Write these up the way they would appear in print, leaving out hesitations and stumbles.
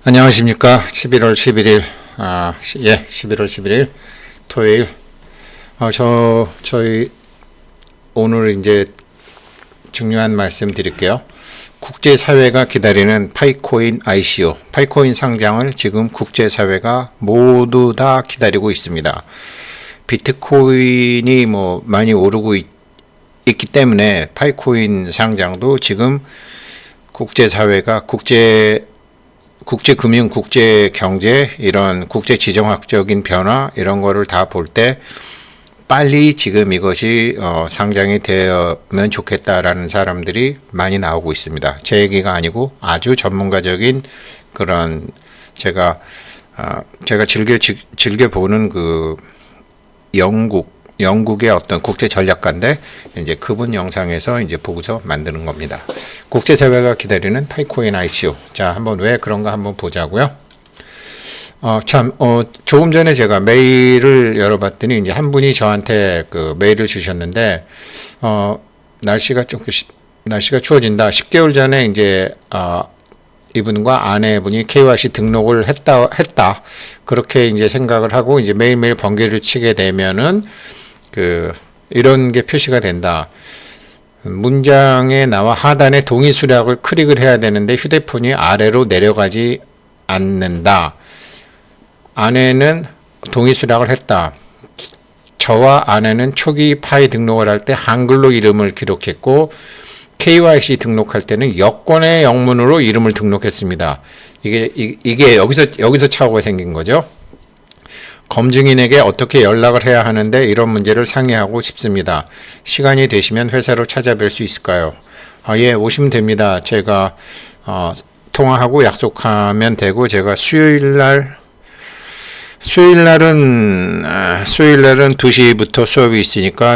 안녕하십니까. 11월 11일, 11월 11일 토요일. 저희 오늘 이제 중요한 말씀 드릴게요. 국제사회가 기다리는 파이코인 ICO, 파이코인 상장을 지금 국제사회가 모두 다 기다리고 있습니다. 비트코인이 많이 오르고 있기 때문에 파이코인 상장도 지금 국제사회가 국제금융, 국제경제, 이런 국제지정학적인 변화, 이런 거를 다 볼 때 빨리 지금 이것이 상장이 되면 좋겠다라는 사람들이 많이 나오고 있습니다. 제 얘기가 아니고 아주 전문가적인 그런 제가 즐겨 보는 그 영국의 어떤 국제 전략가인데 이제 그분 영상에서 이제 보고서 만드는 겁니다. 국제사회가 기다리는 파이코인 ICO. 자, 한번 왜 그런가 한번 보자고요. 조금 전에 제가 메일을 열어봤더니 이제 한 분이 저한테 그 메일을 주셨는데, 날씨가 추워진다. 10개월 전에 이제, 이분과 아내분이 KYC 등록을 했다. 그렇게 이제 생각을 하고 이제 매일매일 번개를 치게 되면은 이런 게 표시가 된다. 문장에 나와 하단에 동의 수락을 클릭을 해야 되는데 휴대폰이 아래로 내려가지 않는다. 아내는 동의 수락을 했다. 저와 아내는 초기 파이 등록을 할 때 한글로 이름을 기록했고 KYC 등록할 때는 여권의 영문으로 이름을 등록했습니다. 이게 여기서 착오가 생긴 거죠. 검증인에게 어떻게 연락을 해야 하는데 이런 문제를 상의하고 싶습니다. 시간이 되시면 회사로 찾아뵐 수 있을까요? 예, 오시면 됩니다. 제가 통화하고 약속하면 되고, 제가 수요일날은 2시부터 수업이 있으니까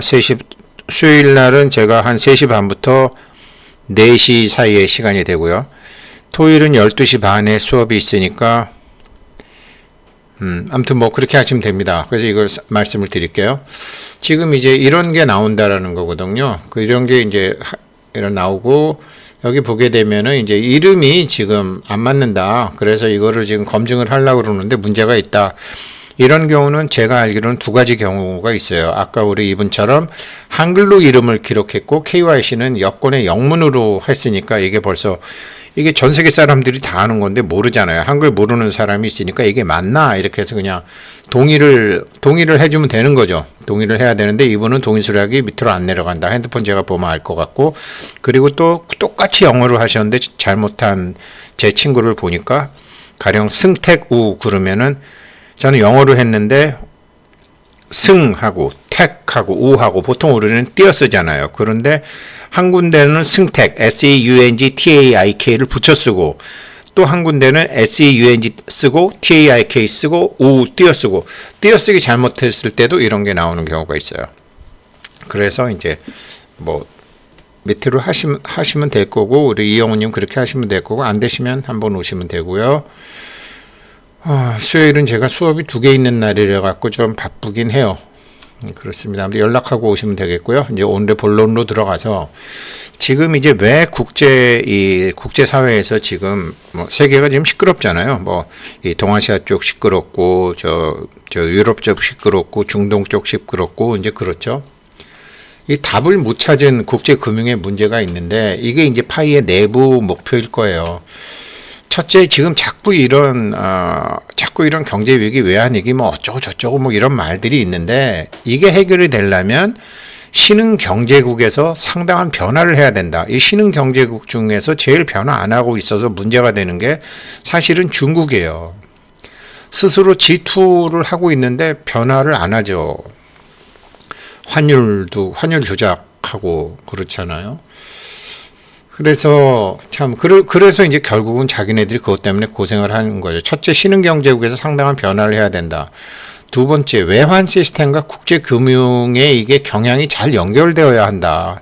수요일날은 제가 한 3시 반부터 4시 사이에 시간이 되고요. 토요일은 12시 반에 수업이 있으니까 아무튼 그렇게 하시면 됩니다. 그래서 이걸 말씀을 드릴게요. 지금 이제 이런 게 나온다라는 거거든요. 이런 게 이제 나오고, 여기 보게 되면은 이제 이름이 지금 안 맞는다. 그래서 이거를 지금 검증을 하려고 그러는데 문제가 있다. 이런 경우는 제가 알기로는 두 가지 경우가 있어요. 아까 우리 이분처럼 한글로 이름을 기록했고 KYC는 여권의 영문으로 했으니까 이게 전 세계 사람들이 다 아는 건데 모르잖아요. 한글 모르는 사람이 있으니까 이게 맞나? 이렇게 해서 그냥 동의를 해주면 되는 거죠. 동의를 해야 되는데 이분은 동의 수락이 밑으로 안 내려간다. 핸드폰 제가 보면 알 것 같고, 그리고 또 똑같이 영어로 하셨는데 잘못한 제 친구를 보니까 가령 승택우 그러면은 저는 영어로 했는데 승하고 택하고 우하고 보통 우리는 띄어 쓰잖아요. 그런데 한 군데는 승택 SEUNGTAIK를 붙여 쓰고, 또 한 군데는 SEUNG 쓰고 TAIK 쓰고 우 띄어 쓰고, 띄어 쓰기 잘못했을 때도 이런 게 나오는 경우가 있어요. 그래서 이제 밑으로 하시면 될 거고, 우리 이영훈님 그렇게 하시면 될 거고, 안 되시면 한번 오시면 되고요. 수요일은 제가 수업이 2개 있는 날이라 갖고 좀 바쁘긴 해요. 그렇습니다. 연락하고 오시면 되겠고요. 이제 오늘의 본론으로 들어가서, 지금 이제 왜 국제사회에서 지금 세계가 지금 시끄럽잖아요. 이 동아시아 쪽 시끄럽고, 저 유럽 쪽 시끄럽고, 중동 쪽 시끄럽고, 이제 그렇죠. 이 답을 못 찾은 국제금융의 문제가 있는데, 이게 이제 파이의 내부 목표일 거예요. 첫째, 지금 자꾸 이런 경제 위기, 외환 위기, 어쩌고 저쩌고 이런 말들이 있는데, 이게 해결이 되려면 신흥 경제국에서 상당한 변화를 해야 된다. 이 신흥 경제국 중에서 제일 변화 안 하고 있어서 문제가 되는 게 사실은 중국이에요. 스스로 G2를 하고 있는데 변화를 안 하죠. 환율 조작하고 그렇잖아요. 그래서 그래서 이제 결국은 자기네들이 그것 때문에 고생을 하는 거죠. 첫째, 신흥 경제국에서 상당한 변화를 해야 된다. 두 번째, 외환 시스템과 국제 금융에 이게 경향이 잘 연결되어야 한다.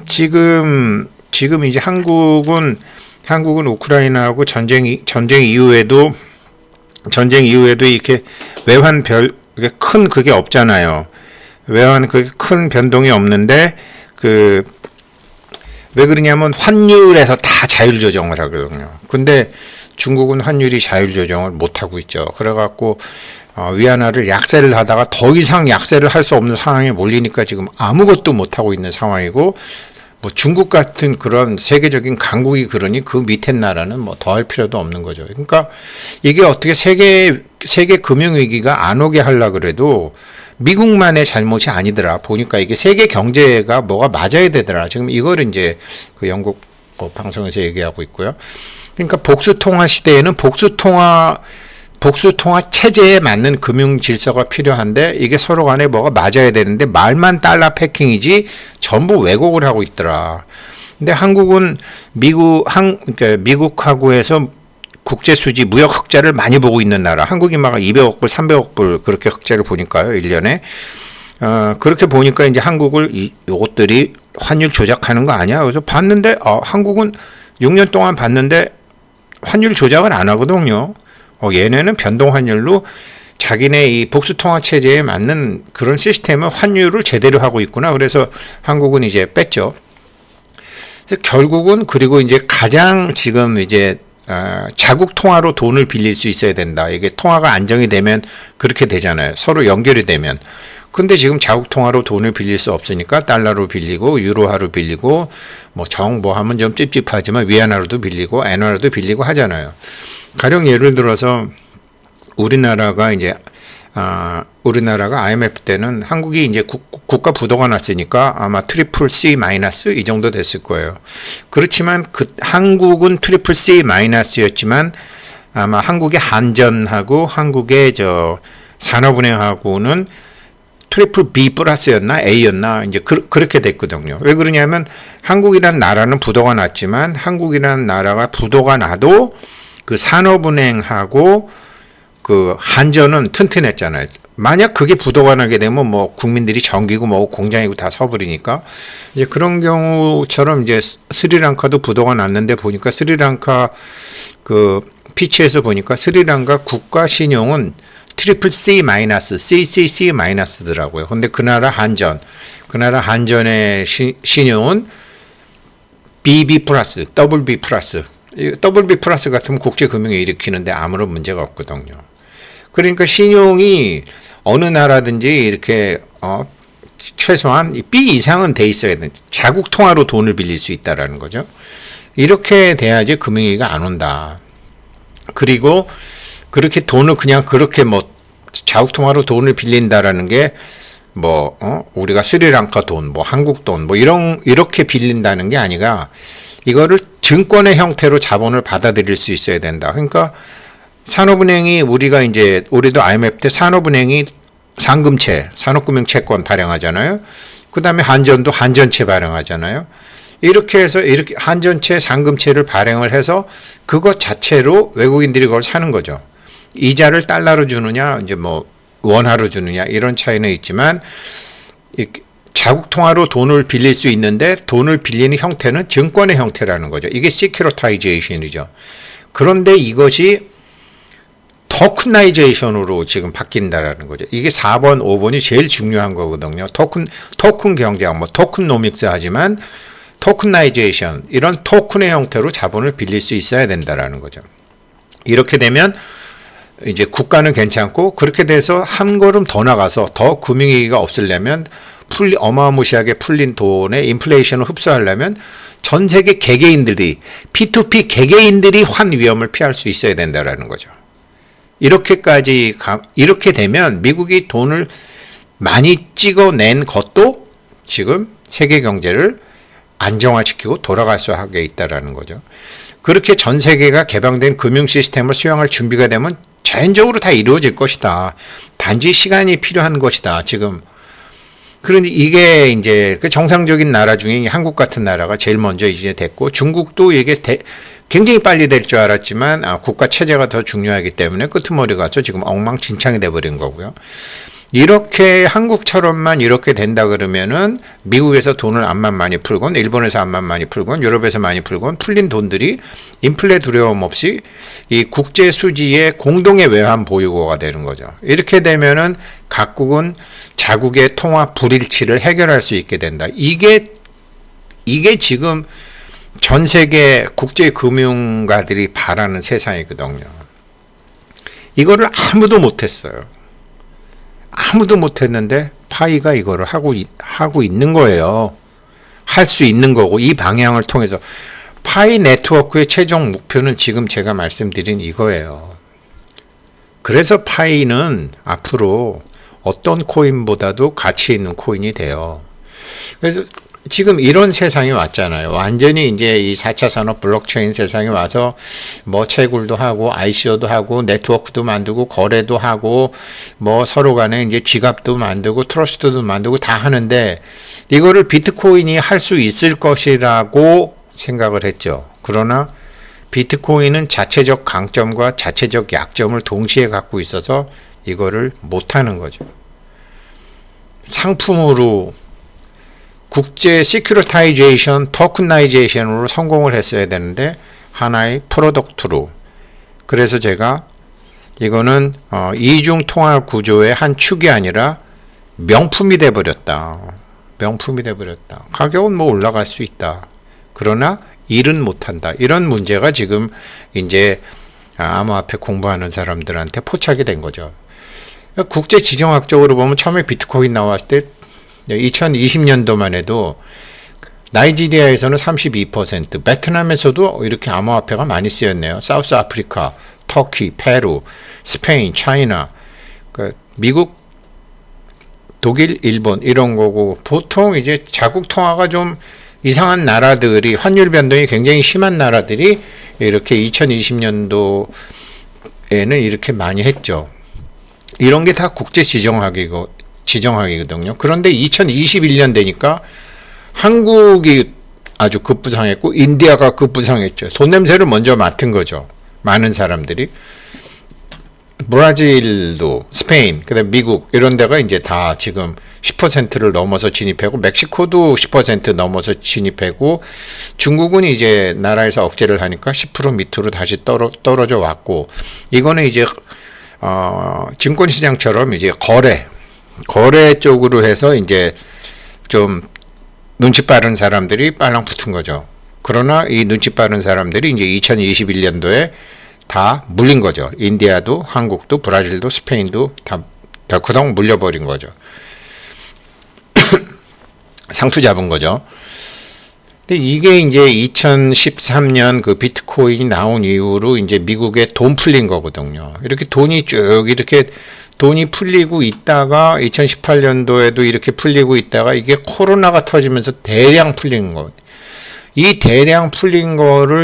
지금 이제 한국은 우크라이나하고 전쟁 이후에도 이렇게 외환 큰 그게 없잖아요. 외환 그게 큰 변동이 없는데 왜 그러냐면 환율에서 다 자율 조정을 하거든요. 근데 중국은 환율이 자율 조정을 못 하고 있죠. 그래갖고 위안화를 약세를 하다가 더 이상 약세를 할 수 없는 상황에 몰리니까 지금 아무것도 못 하고 있는 상황이고, 뭐 중국 같은 그런 세계적인 강국이 그러니 그 밑에 나라는 뭐 더 할 필요도 없는 거죠. 그러니까 이게 어떻게 세계 금융위기가 안 오게 하려 그래도 미국만의 잘못이 아니더라. 보니까 이게 세계 경제가 뭐가 맞아야 되더라. 지금 이걸 이제 그 영국 방송에서 얘기하고 있고요. 그러니까 복수통화 시대에는 복수통화 체제에 맞는 금융 질서가 필요한데 이게 서로 간에 뭐가 맞아야 되는데 말만 달러 패킹이지 전부 왜곡을 하고 있더라. 근데 한국은 그러니까 미국하고 해서 국제 수지 무역 흑자를 많이 보고 있는 나라. 한국이 막 200억 불, 300억 불 그렇게 흑자를 보니까요, 1년에. 그렇게 보니까 이제 한국을 요것들이 환율 조작하는 거 아니야? 그래서 봤는데 한국은 6년 동안 봤는데 환율 조작을 안 하거든요. 얘네는 변동 환율로 자기네 이 복수통화 체제에 맞는 그런 시스템을 환율을 제대로 하고 있구나. 그래서 한국은 이제 뺐죠. 그래서 결국은 그리고 이제 가장 지금 이제 자국 통화로 돈을 빌릴 수 있어야 된다. 이게 통화가 안정이 되면 그렇게 되잖아요. 서로 연결이 되면. 근데 지금 자국 통화로 돈을 빌릴 수 없으니까 달러로 빌리고 유로화로 빌리고 뭐 하면 좀 찝찝하지만 위안화로도 빌리고 엔화로도 빌리고 하잖아요. 가령 예를 들어서 우리나라가 IMF 때는 한국이 이제 국가 부도가 났으니까 아마 트리플 C 마이너스 이 정도 됐을 거예요. 그렇지만 한국은 트리플 C 마이너스였지만 아마 한국의 한전하고 한국의 산업은행하고는 트리플 B 플러스였나 A였나 이제 그렇게 됐거든요. 왜 그러냐면 한국이란 나라는 부도가 났지만 한국이란 나라가 부도가 나도 그 산업은행하고 그 한전은 튼튼했잖아요. 만약 그게 부도가 나게 되면 뭐 국민들이 전기고 뭐 공장이고 다 서버리니까 이제 그런 경우처럼 이제 스리랑카도 부도가 났는데 보니까 스리랑카 그 피치에서 보니까 스리랑카 국가 신용은 트리플 C 마이너스, CCC 마이너스더라고요. 근데 그 나라 한전의 신용은 BB 플러스, 더블 B 플러스. 더블 B 플러스 같으면 국제 금융에 일으키는데 아무런 문제가 없거든요. 그러니까 신용이 어느 나라든지 이렇게 최소한 B 이상은 돼 있어야 돼. 자국 통화로 돈을 빌릴 수 있다라는 거죠. 이렇게 돼야지 금융위기가 안 온다. 그리고 그렇게 돈을 그냥 그렇게 뭐 자국 통화로 돈을 빌린다라는 게 우리가 스리랑카 돈, 한국 돈, 이렇게 빌린다는 게 아니라 이거를 증권의 형태로 자본을 받아들일 수 있어야 된다. 그러니까 산업은행이 우리도 IMF 때 산업은행이 상금채, 산업금융채권 발행하잖아요. 그 다음에 한전도 한전채 발행하잖아요. 이렇게 해서 이렇게 한전채, 상금채를 발행을 해서 그것 자체로 외국인들이 그걸 사는 거죠. 이자를 달러로 주느냐, 원화로 주느냐, 이런 차이는 있지만, 자국 통화로 돈을 빌릴 수 있는데 돈을 빌리는 형태는 증권의 형태라는 거죠. 이게 시큐리타이제이션이죠. 그런데 이것이 토큰나이제이션으로 지금 바뀐다라는 거죠. 이게 4번, 5번이 제일 중요한 거거든요. 토큰 경제학, 토큰노믹스 하지만 토큰나이제이션, 이런 토큰의 형태로 자본을 빌릴 수 있어야 된다라는 거죠. 이렇게 되면 이제 국가는 괜찮고, 그렇게 돼서 한 걸음 더 나가서 더 금융위기가 없으려면 어마무시하게 풀린 돈에 인플레이션을 흡수하려면 전 세계 개개인들이 P2P 개개인들이 환 위험을 피할 수 있어야 된다라는 거죠. 이렇게 되면 미국이 돈을 많이 찍어낸 것도 지금 세계 경제를 안정화시키고 돌아갈 수 하게 있다라는 거죠. 그렇게 전 세계가 개방된 금융 시스템을 수용할 준비가 되면 자연적으로 다 이루어질 것이다. 단지 시간이 필요한 것이다. 지금. 그런데 이게 이제 그 정상적인 나라 중에 한국 같은 나라가 제일 먼저 이제 됐고, 중국도 이게 굉장히 빨리 될 줄 알았지만 국가 체제가 더 중요하기 때문에 끄트머리 가서 지금 엉망진창이 돼버린 거고요. 이렇게 한국처럼만 이렇게 된다 그러면은 미국에서 돈을 암만 많이 풀건, 일본에서 암만 많이 풀건, 유럽에서 많이 풀건, 풀린 돈들이 인플레 두려움 없이 이 국제 수지의 공동의 외환 보유고가 되는 거죠. 이렇게 되면은 각국은 자국의 통화 불일치를 해결할 수 있게 된다. 이게 지금 전 세계 국제 금융가들이 바라는 세상이거든요. 이거를 아무도 못했어요. 아무도 못했는데 파이가 이거를 하고 있는 거예요. 할 수 있는 거고, 이 방향을 통해서 파이 네트워크의 최종 목표는 지금 제가 말씀드린 이거예요. 그래서 파이는 앞으로 어떤 코인보다도 가치 있는 코인이 돼요. 그래서 지금 이런 세상이 왔잖아요. 완전히 이제 이 4차 산업 블록체인 세상이 와서 뭐 채굴도 하고 ICO도 하고 네트워크도 만들고 거래도 하고 뭐 서로 간에 이제 지갑도 만들고 트러스트도 만들고 다 하는데 이거를 비트코인이 할 수 있을 것이라고 생각을 했죠. 그러나 비트코인은 자체적 강점과 자체적 약점을 동시에 갖고 있어서 이거를 못하는 거죠. 상품으로 국제 시큐리타이제이션, 토큰나이제이션으로 성공을 했어야 되는데 하나의 프로덕트로. 그래서 제가 이거는 이중 통화 구조의 한 축이 아니라 명품이 돼버렸다. 명품이 돼버렸다. 가격은 뭐 올라갈 수 있다. 그러나 일은 못한다. 이런 문제가 지금 이제 암호화폐 공부하는 사람들한테 포착이 된 거죠. 국제 지정학적으로 보면 처음에 비트코인 나왔을 때 2020년도만 해도 나이지리아에서는 32%, 베트남에서도 이렇게 암호화폐가 많이 쓰였네요. 사우스 아프리카, 터키, 페루, 스페인, 차이나, 미국, 독일, 일본 이런 거고 보통 이제 자국 통화가 좀 이상한 나라들이 환율 변동이 굉장히 심한 나라들이 이렇게 2020년도에는 이렇게 많이 했죠. 이런 게 다 국제 지정학이거든요. 그런데 2021년 되니까 한국이 아주 급부상했고 인디아가 급부상했죠. 돈 냄새를 먼저 맡은 거죠. 많은 사람들이. 브라질도, 스페인, 그다음에 미국 이런 데가 이제 다 지금 10%를 넘어서 진입하고 멕시코도 10% 넘어서 진입하고 중국은 이제 나라에서 억제를 하니까 10% 밑으로 다시 떨어져 왔고 이거는 이제 증권시장처럼 이제 거래 쪽으로 해서 이제 좀 눈치 빠른 사람들이 빨랑 붙은 거죠. 그러나 이 눈치 빠른 사람들이 이제 2021년도에 다 물린 거죠. 인디아도, 한국도, 브라질도, 스페인도 다 덜커덩 물려버린 거죠. 상투 잡은 거죠. 근데 이게 이제 2013년 그 비트코인이 나온 이후로 이제 미국에 돈 풀린 거거든요. 이렇게 돈이 쭉 이렇게 돈이 풀리고 있다가 2018년도에도 이렇게 풀리고 있다가 이게 코로나가 터지면서 대량 풀린 거. 이 대량 풀린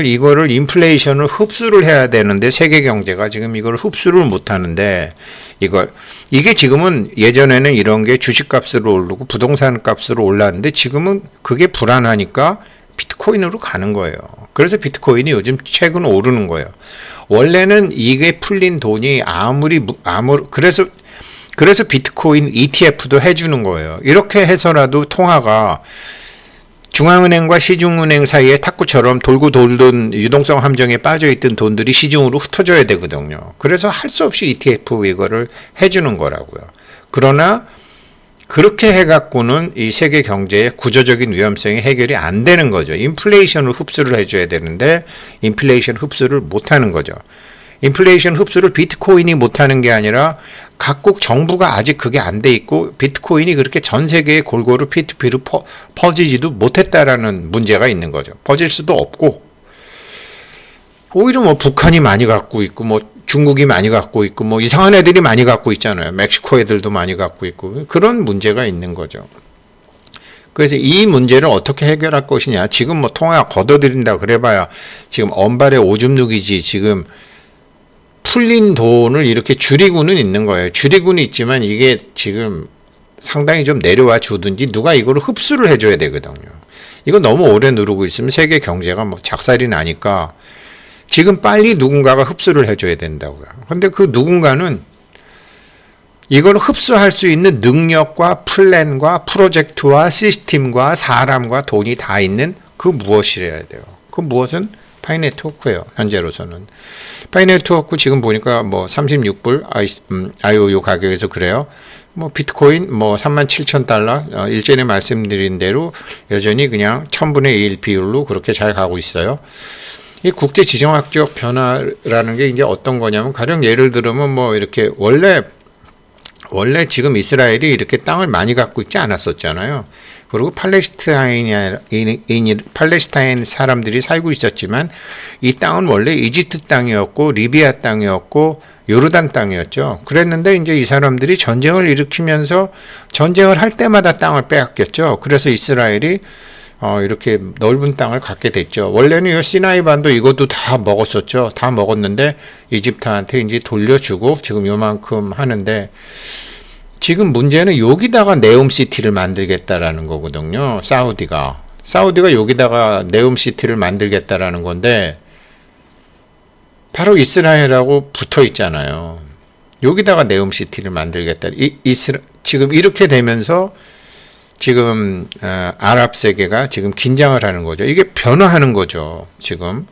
이거를 인플레이션을 흡수를 해야 되는데 세계 경제가 지금 이걸 흡수를 못 하는데 이게 지금은 예전에는 이런 게 주식값으로 오르고 부동산 값으로 올랐는데 지금은 그게 불안하니까 비트코인으로 가는 거예요. 그래서 비트코인이 요즘 최근 오르는 거예요. 원래는 이게 풀린 돈이 그래서 비트코인 ETF도 해주는 거예요. 이렇게 해서라도 통화가 중앙은행과 시중은행 사이에 탁구처럼 돌고 돌던 유동성 함정에 빠져있던 돈들이 시중으로 흩어져야 되거든요. 그래서 할 수 없이 ETF 이거를 해주는 거라고요. 그러나 그렇게 해갖고는 이 세계 경제의 구조적인 위험성이 해결이 안 되는 거죠. 인플레이션을 흡수를 해줘야 되는데 인플레이션 흡수를 못하는 거죠. 인플레이션 흡수를 비트코인이 못하는 게 아니라 각국 정부가 아직 그게 안 돼 있고 비트코인이 그렇게 전 세계에 골고루 P2P로 퍼지지도 못했다라는 문제가 있는 거죠. 퍼질 수도 없고 오히려 뭐 북한이 많이 갖고 있고 뭐 중국이 많이 갖고 있고 뭐 이상한 애들이 많이 갖고 있잖아요. 멕시코 애들도 많이 갖고 있고 그런 문제가 있는 거죠. 그래서 이 문제를 어떻게 해결할 것이냐. 지금 뭐 통화 걷어들인다 그래봐야 지금 언발의 오줌 누기지 지금 풀린 돈을 이렇게 줄이고는 있는 거예요. 줄이고는 있지만 이게 지금 상당히 좀 내려와 주든지 누가 이거를 흡수를 해줘야 되거든요. 이거 너무 오래 누르고 있으면 세계 경제가 뭐 작살이 나니까 지금 빨리 누군가가 흡수를 해줘야 된다고요. 근데 그 누군가는 이걸 흡수할 수 있는 능력과 플랜과 프로젝트와 시스템과 사람과 돈이 다 있는 그 무엇이래야 돼요. 그 무엇은 파이네트워크예요. 현재로서는. 파이네트워크 지금 보니까 뭐 36불 IOU 가격에서 그래요. 뭐 비트코인 뭐 37,000달러 일전에 말씀드린 대로 여전히 그냥 1000분의 1 비율로 그렇게 잘 가고 있어요. 이 국제 지정학적 변화라는 게 이제 어떤 거냐면 가령 예를 들면 뭐 이렇게 원래 지금 이스라엘이 이렇게 땅을 많이 갖고 있지 않았었잖아요. 그리고 팔레스타인 사람들이 살고 있었지만 이 땅은 원래 이집트 땅이었고 리비아 땅이었고 요르단 땅이었죠. 그랬는데 이제 이 사람들이 전쟁을 일으키면서 전쟁을 할 때마다 땅을 빼앗겼죠. 그래서 이스라엘이 이렇게 넓은 땅을 갖게 됐죠. 원래는 이 시나이 반도 이것도 다 먹었었죠. 다 먹었는데 이집트한테 이제 돌려주고 지금 요만큼 하는데 지금 문제는 여기다가 네옴시티를 만들겠다라는 거거든요. 사우디가 여기다가 네옴시티를 만들겠다라는 건데 바로 이스라엘하고 붙어 있잖아요. 여기다가 네옴시티를 만들겠다. 지금 이렇게 되면서 지금 아랍 세계가 지금 긴장을 하는 거죠. 이게 변화하는 거죠. 지금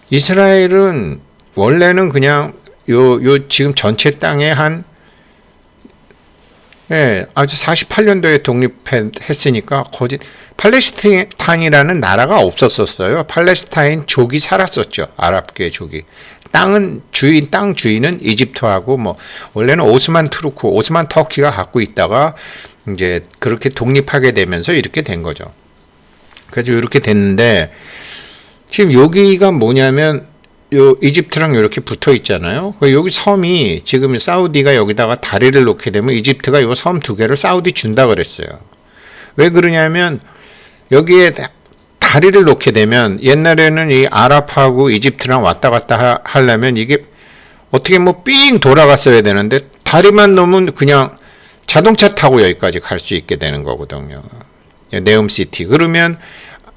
이스라엘은 원래는 그냥 요 지금 전체 땅에 아주 48년도에 독립했으니까 팔레스타인이라는 나라가 없었었어요. 팔레스타인족이 살았었죠. 아랍계 족이. 땅 주인은 이집트하고 뭐 원래는 오스만 터키가 갖고 있다가 이제 그렇게 독립하게 되면서 이렇게 된 거죠. 그래서 이렇게 됐는데 지금 여기가 뭐냐면 요 이집트랑 이렇게 붙어 있잖아요. 여기 섬이 지금 사우디가 여기다가 다리를 놓게 되면 이집트가 요 섬 두 개를 사우디 준다 그랬어요. 왜 그러냐면 여기에 다리를 놓게 되면 옛날에는 이 아랍하고 이집트랑 왔다 갔다 하려면 이게 어떻게 뭐 삥 돌아갔어야 되는데 다리만 놓으면 그냥 자동차 타고 여기까지 갈 수 있게 되는 거거든요. 네옴시티. 그러면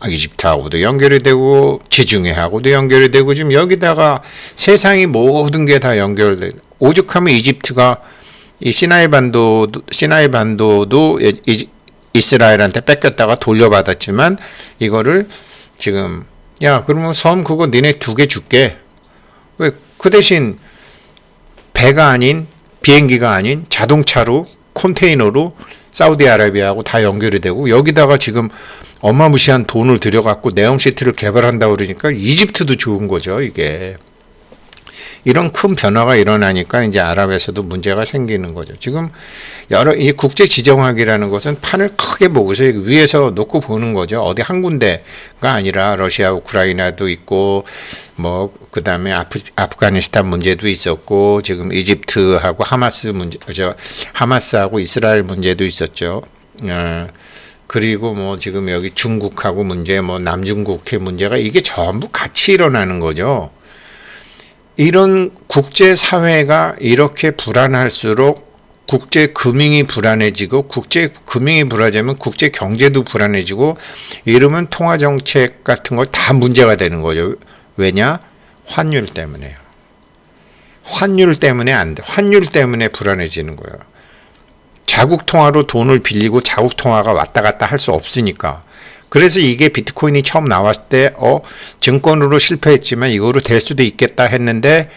이집트하고도 연결이 되고 지중해하고도 연결이 되고 지금 여기다가 세상이 모든 게 다 연결돼. 오죽하면 이집트가 이 시나이 반도도 이스라엘한테 뺏겼다가 돌려받았지만 이거를 지금 그러면 섬 그거 니네 2개 줄게. 왜 그 대신 배가 아닌 비행기가 아닌 자동차로 컨테이너로 사우디아라비아하고 다 연결이 되고 여기다가 지금 어마무시한 돈을 들여갖고 네옴시티를 개발한다고 그러니까 이집트도 좋은 거죠, 이게. 이런 큰 변화가 일어나니까 이제 아랍에서도 문제가 생기는 거죠. 지금 이 국제 지정학이라는 것은 판을 크게 보고서 위에서 놓고 보는 거죠. 어디 한 군데가 아니라 러시아, 우크라이나도 있고 뭐 그다음에 아프가니스탄 문제도 있었고 지금 이집트하고 하마스하고 이스라엘 문제도 있었죠. 그리고 뭐 지금 여기 중국하고 문제, 뭐 남중국해 문제가 이게 전부 같이 일어나는 거죠. 이런 국제사회가 이렇게 불안할수록 국제금융이 불안해지고 국제금융이 불안해지면 국제경제도 불안해지고 이러면 통화정책 같은 거 다 문제가 되는 거죠. 왜냐? 환율 때문에요. 환율 때문에 안 돼. 환율 때문에 불안해지는 거예요. 자국 통화로 돈을 빌리고 자국 통화가 왔다 갔다 할 수 없으니까. 그래서 이게 비트코인이 처음 나왔을 때 증권으로 실패했지만 이거로 될 수도 있겠다 했는데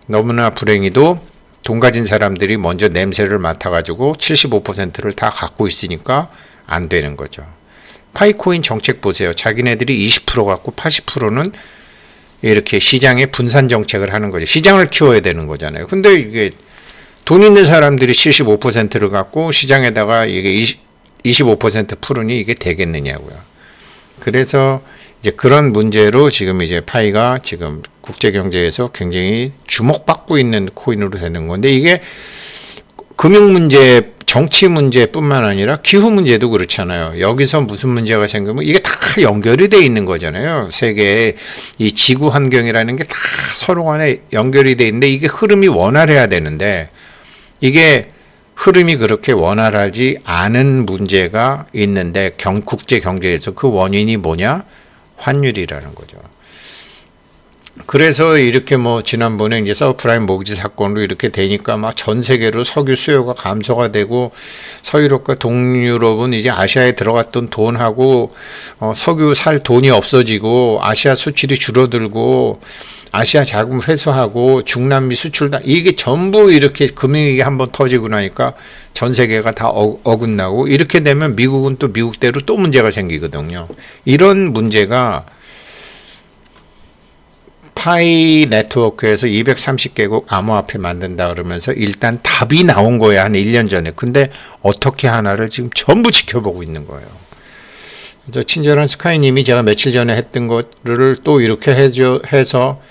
너무나 불행히도 돈 가진 사람들이 먼저 냄새를 맡아가지고 75%를 다 갖고 있으니까 안 되는 거죠. 파이코인 정책 보세요. 자기네들이 20% 갖고 80%는 이렇게 시장에 분산 정책을 하는 거죠. 시장을 키워야 되는 거잖아요. 근데 이게 돈 있는 사람들이 75%를 갖고 시장에다가 이게 25% 풀으니 이게 되겠느냐고요. 그래서 이제 그런 문제로 지금 이제 파이가 지금 국제 경제에서 굉장히 주목받고 있는 코인으로 되는 건데 이게 금융 문제, 정치 문제뿐만 아니라 기후 문제도 그렇잖아요. 여기서 무슨 문제가 생기면 이게 다 연결이 돼 있는 거잖아요. 세계의 이 지구 환경이라는 게 다 서로 간에 연결이 돼 있는데 이게 흐름이 원활해야 되는데 이게 흐름이 그렇게 원활하지 않은 문제가 있는데 국제 경제에서 그 원인이 뭐냐? 환율이라는 거죠. 그래서 이렇게 뭐 지난번에 이제 서브프라임 모기지 사건으로 이렇게 되니까 막 전 세계로 석유 수요가 감소가 되고 서유럽과 동유럽은 이제 아시아에 들어갔던 돈하고 석유 살 돈이 없어지고 아시아 수출이 줄어들고 아시아 자금 회수하고 중남미 수출 다 이게 전부 이렇게 금융위기 한번 터지고 나니까 전 세계가 다 어긋나고 이렇게 되면 미국은 또 미국대로 또 문제가 생기거든요. 이런 문제가 파이 네트워크에서 230개국 암호화폐 만든다 그러면서 일단 답이 나온 거야. 한 1년 전에. 근데 어떻게 하나를 지금 전부 지켜보고 있는 거예요. 저 친절한 스카이님이 제가 며칠 전에 했던 거를 또 이렇게 해서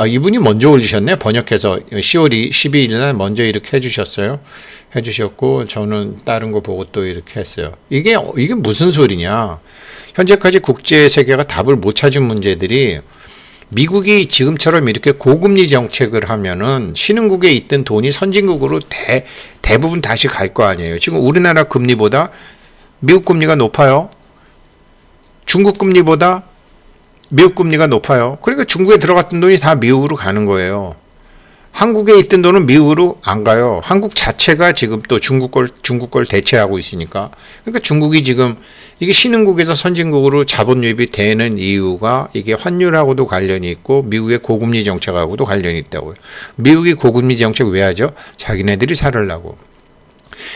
이분이 먼저 올리셨네. 번역해서 10월 12일 날 먼저 이렇게 해주셨고 저는 다른 거 보고 또 이렇게 했어요. 이게 무슨 소리냐. 현재까지 국제 세계가 답을 못 찾은 문제들이 미국이 지금처럼 이렇게 고금리 정책을 하면은 신흥국에 있던 돈이 선진국으로 대부분 다시 갈 거 아니에요. 지금 우리나라 금리보다 미국 금리가 높아요. 중국 금리보다 미국 금리가 높아요. 그러니까 중국에 들어갔던 돈이 다 미국으로 가는 거예요. 한국에 있던 돈은 미국으로 안 가요. 한국 자체가 지금 또 중국 걸 대체하고 있으니까. 그러니까 중국이 지금 이게 신흥국에서 선진국으로 자본 유입이 되는 이유가 이게 환율하고도 관련이 있고 미국의 고금리 정책하고도 관련이 있다고요. 미국이 고금리 정책 왜 하죠? 자기네들이 살으려고.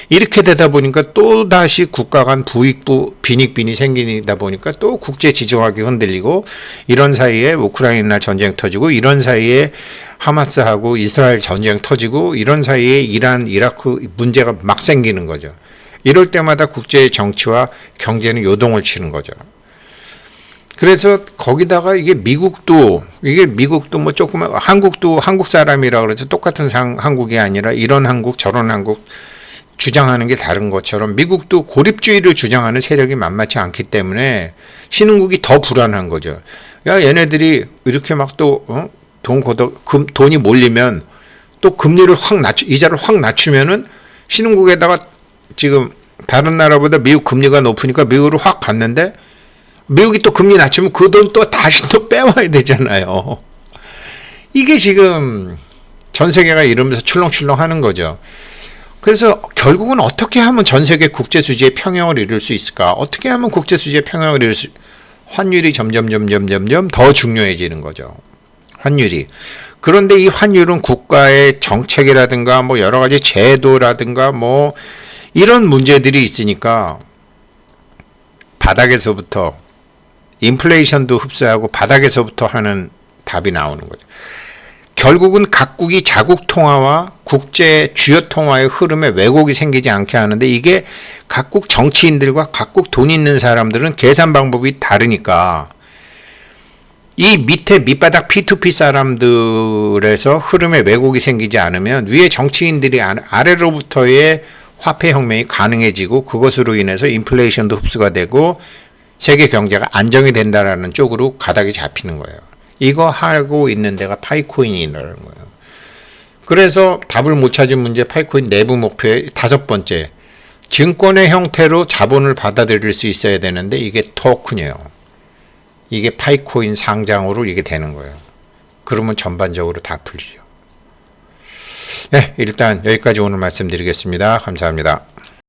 이렇게 되다 보니까 또 다시 국가 간 부익부 빈익빈이 생기다 보니까 또 국제 지정학이 흔들리고 이런 사이에 우크라이나 전쟁 터지고 이런 사이에 하마스하고 이스라엘 전쟁 터지고 이런 사이에 이란 이라크 문제가 막 생기는 거죠. 이럴 때마다 국제 정치와 경제는 요동을 치는 거죠. 그래서 거기다가 이게 미국도 뭐 조그만 한국도 한국 사람이라 그러죠. 똑같은 한국이 아니라 이런 한국 저런 한국 주장하는 게 다른 것처럼 미국도 고립주의를 주장하는 세력이 만만치 않기 때문에 신흥국이 더 불안한 거죠. 야, 얘네들이 이렇게 막 또 돈이 몰리면 또 금리를 이자를 확 낮추면은 신흥국에다가 지금 다른 나라보다 미국 금리가 높으니까 미국으로 확 갔는데 미국이 또 금리 낮추면 그 돈 또 다시 또 빼와야 되잖아요. 이게 지금 전 세계가 이러면서 출렁출렁 하는 거죠. 그래서 결국은 어떻게 하면 전 세계 국제 수지의 평형을 이룰 수 있을까? 어떻게 하면 국제 수지의 평형을 이룰 수 환율이 점점 더 중요해지는 거죠. 환율이. 그런데 이 환율은 국가의 정책이라든가 뭐 여러 가지 제도라든가 뭐 이런 문제들이 있으니까 바닥에서부터 인플레이션도 흡수하고 바닥에서부터 하는 답이 나오는 거죠. 결국은 각국이 자국 통화와 국제 주요 통화의 흐름에 왜곡이 생기지 않게 하는데 이게 각국 정치인들과 각국 돈 있는 사람들은 계산 방법이 다르니까 이 밑바닥 P2P 사람들에서 흐름에 왜곡이 생기지 않으면 위에 정치인들이 아래로부터의 화폐 혁명이 가능해지고 그것으로 인해서 인플레이션도 흡수가 되고 세계 경제가 안정이 된다라는 쪽으로 가닥이 잡히는 거예요. 이거 하고 있는 데가 파이코인이라는 거예요. 그래서 답을 못 찾은 문제 파이코인 내부 목표의 5번째. 증권의 형태로 자본을 받아들일 수 있어야 되는데 이게 토큰이에요. 이게 파이코인 상장으로 이게 되는 거예요. 그러면 전반적으로 다 풀리죠. 네, 일단 여기까지 오늘 말씀드리겠습니다. 감사합니다.